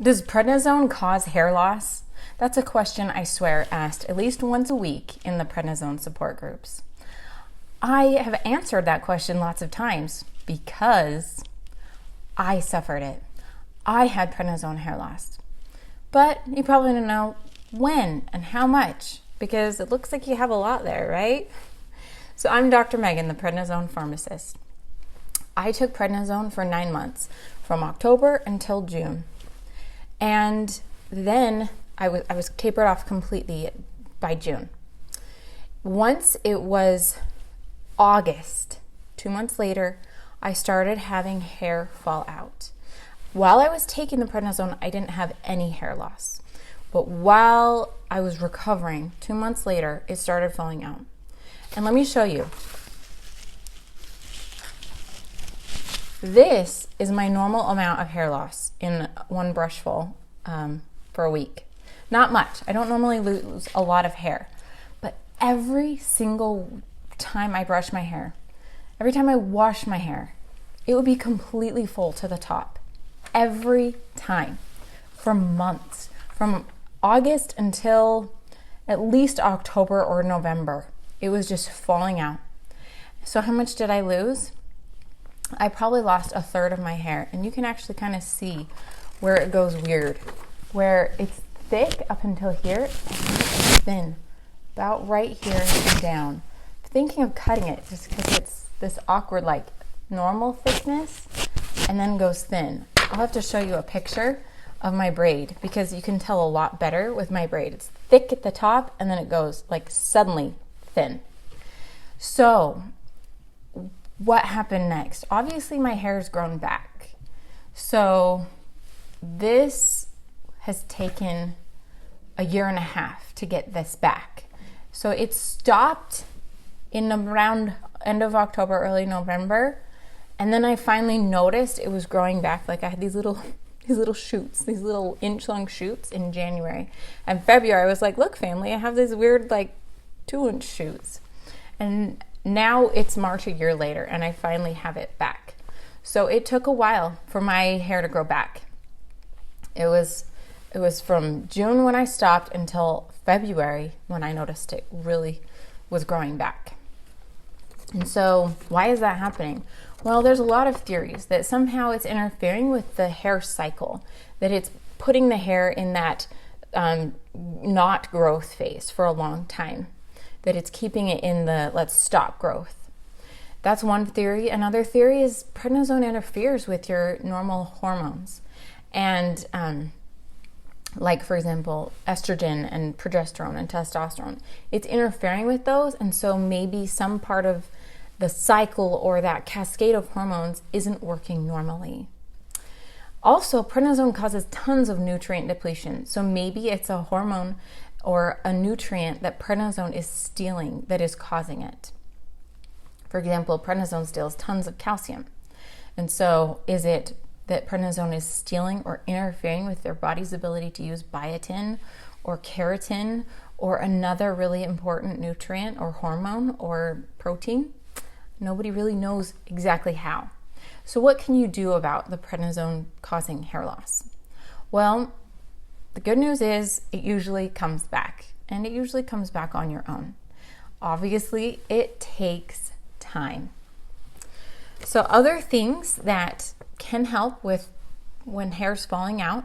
Does prednisone cause hair loss? That's a question I swear asked at least once a week in the prednisone support groups. I have answered that question lots of times because I suffered it. I had prednisone hair loss. But you probably don't know when and how much because it looks like you have a lot there, right? So I'm Dr. Megan, the Prednisone Pharmacist. I took prednisone for 9 months, from October until June. And then I was tapered off completely by June. Once it was August, 2 months later, I started having hair fall out. While I was taking the prednisone, I didn't have any hair loss. But while I was recovering, 2 months later, it started falling out. And let me show you. This is my normal amount of hair loss in one brushful for a week. Not much. I don't normally lose a lot of hair. But every single time I brush my hair, every time I wash my hair, it would be completely full to the top. Every time. For months. From August until at least October or November. It was just falling out. So how much did I lose? I probably lost a third of my hair, and you can actually kind of see where it goes weird, where it's thick up until here and it's thin, about right here and down. Thinking of cutting it just because it's this awkward, like normal thickness, and then goes thin. I'll have to show you a picture of my braid because you can tell a lot better with my braid. It's thick at the top and then it goes like suddenly thin. So what happened next? Obviously my hair's grown back. So this has taken a year and a half to get this back. So it stopped in around end of October, early November. And then I finally noticed it was growing back. Like I had these little shoots, these little inch-long shoots in January. And February I was like, look family, I have these weird like 2-inch shoots. And now it's March a year later and I finally have it back. So it took a while for my hair to grow back. It was from June when I stopped until February when I noticed it really was growing back. And so why is that happening? Well, there's a lot of theories that somehow it's interfering with the hair cycle, that it's putting the hair in that not growth phase for a long time, that it's keeping it in the let's stop growth. That's one theory. Another theory is prednisone interferes with your normal hormones. And like, for example, estrogen and progesterone and testosterone. It's interfering with those, and so maybe some part of the cycle or that cascade of hormones isn't working normally. Also, prednisone causes tons of nutrient depletion, so maybe it's a hormone or a nutrient that prednisone is stealing that is causing it. For example, prednisone steals tons of calcium. And so is it that prednisone is stealing or interfering with their body's ability to use biotin or keratin or another really important nutrient or hormone or protein? Nobody really knows exactly how. So what can you do about the prednisone causing hair loss? Well, the good news is it usually comes back, and it usually comes back on your own. Obviously, it takes time. So other things that can help with when hair's falling out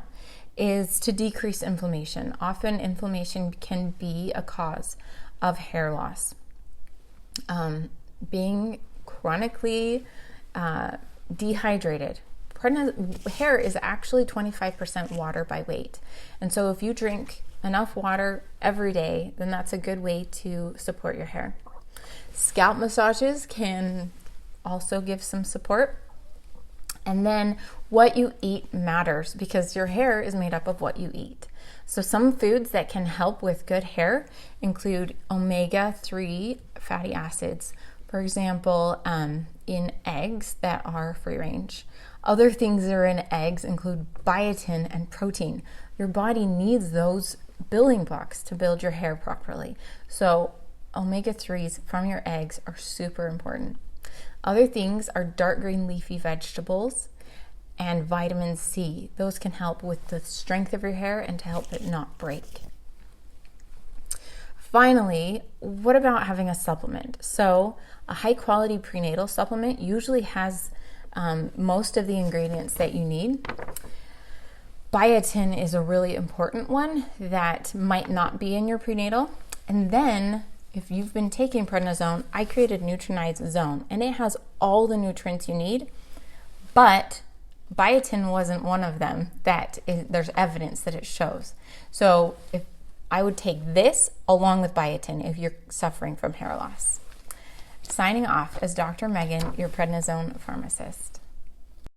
is to decrease inflammation. Often inflammation can be a cause of hair loss. Being chronically dehydrated. Hair is actually 25% water by weight. And so if you drink enough water every day, then that's a good way to support your hair. Scalp massages can also give some support. And then what you eat matters because your hair is made up of what you eat. So some foods that can help with good hair include omega-3 fatty acids. For example, in eggs that are free range. Other things that are in eggs include biotin and protein. Your body needs those building blocks to build your hair properly. So omega-3s from your eggs are super important. Other things are dark green leafy vegetables, and vitamin C. Those can help with the strength of your hair and to help it not break. Finally, what about having a supplement? So a high quality prenatal supplement usually has most of the ingredients that you need. Biotin is a really important one that might not be in your prenatal. And then if you've been taking prednisone, I created Nutranize Zone, and it has all the nutrients you need, but biotin wasn't one of them there's evidence that it shows. So if I would take this along with biotin if you're suffering from hair loss. Signing off as Dr. Megan, your prednisone pharmacist.